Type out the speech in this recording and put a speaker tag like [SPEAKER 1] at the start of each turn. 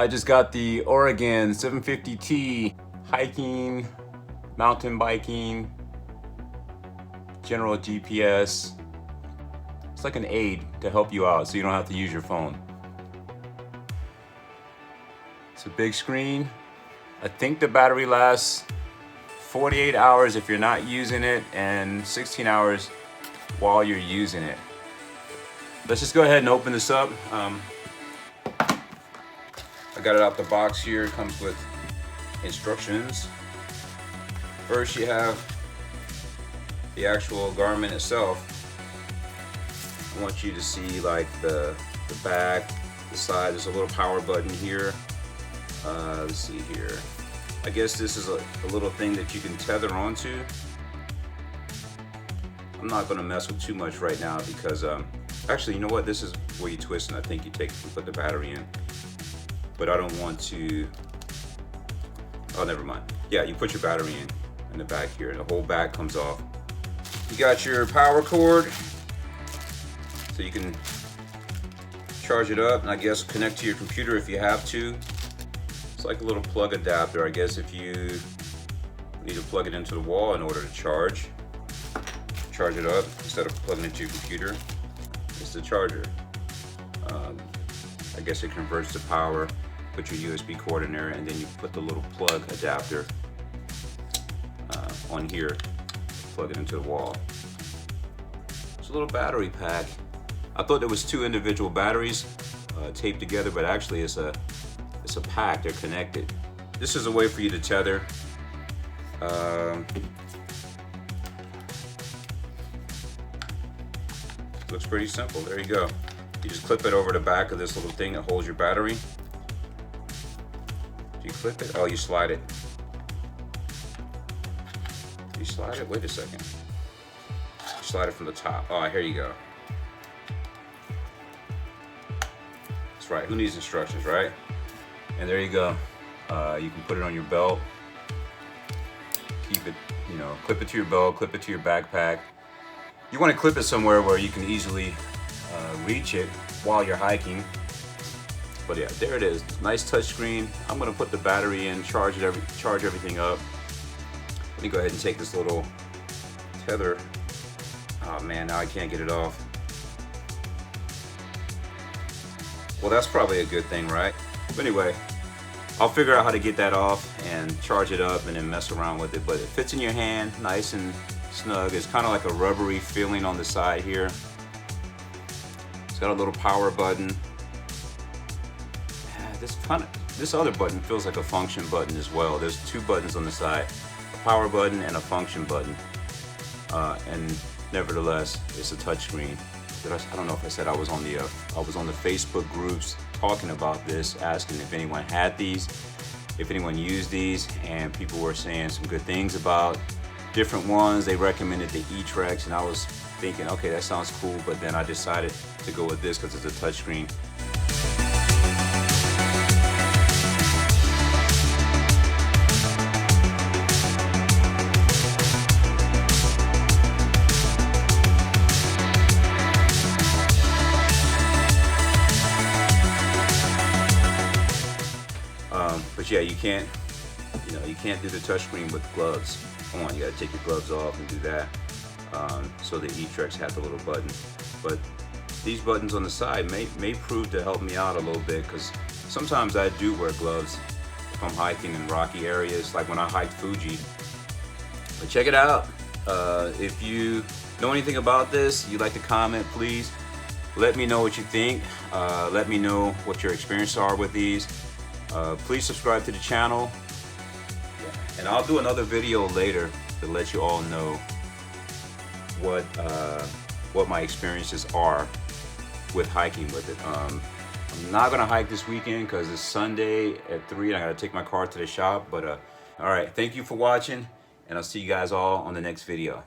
[SPEAKER 1] I just got the Oregon 750T hiking, mountain biking, general GPS. It's like an aid to help you out so you don't have to use your phone. It's a big screen. I think the battery lasts 48 hours if you're not using it and 16 hours while you're using it. Let's just go ahead and open this up. I got it out the box here. It comes with instructions. First you have the actual Garmin itself. I want you to see like the back, the side. There's a little power button here. Let's see here. I guess this is a little thing that you can tether onto. I'm not going to mess with too much right now because actually, you know what? This is where you twist and I think you take and put the battery in. But I don't want to. Oh, never mind. Yeah, you put your battery in the back here, and the whole back comes off. You got your power cord, so you can charge it up, and I guess connect to your computer if you have to. It's like a little plug adapter, I guess, if you need to plug it into the wall in order to charge it up instead of plugging it into your computer. It's the charger. I guess it converts to power. Put your USB cord in there, and then you put the little plug adapter on here, plug it into the wall. It's a little battery pack. I thought there was two individual batteries taped together, but actually it's a pack. They're connected. This is a way for you to tether. Looks pretty simple. There you go. You just clip it over the back of this little thing that holds your battery. Do you clip it? Oh, you slide it. You slide it? Wait a second. You slide it from the top. Oh, here you go. That's right. Who needs instructions, right? And there you go. You can put it on your belt. Keep it, clip it to your belt, clip it to your backpack. You want to clip it somewhere where you can easily reach it while you're hiking. But yeah, there it is. Nice touch screen. I'm gonna put the battery in, charge everything up. Let me go ahead and take this little tether. Oh man, now I can't get it off. Well, that's probably a good thing, right? But anyway, I'll figure out how to get that off and charge it up and then mess around with it. But it fits in your hand, nice and snug. It's kind of like a rubbery feeling on the side here. It's got a little power button. This other button feels like a function button as well. There's two buttons on the side, a power button and a function button. And nevertheless, it's a touch screen. I don't know if I said I was on the Facebook groups talking about this, asking if anyone had these, if anyone used these, and people were saying some good things about different ones. They recommended the E-Trex, and I was thinking, okay, that sounds cool, but then I decided to go with this because it's a touchscreen. But yeah, you can't do the touchscreen with gloves on. You gotta take your gloves off and do that. So the E-Trex had the little button. But these buttons on the side may prove to help me out a little bit, because sometimes I do wear gloves if I'm hiking in rocky areas, like when I hiked Fuji. But check it out. If you know anything about this, you'd like to comment, please let me know what you think. Let me know what your experiences are with these. Please subscribe to the channel, and I'll do another video later to let you all know what my experiences are with hiking with it. I'm not gonna hike this weekend because it's Sunday at 3 and I gotta take my car to the shop. But all right, thank you for watching, and I'll see you guys all on the next video.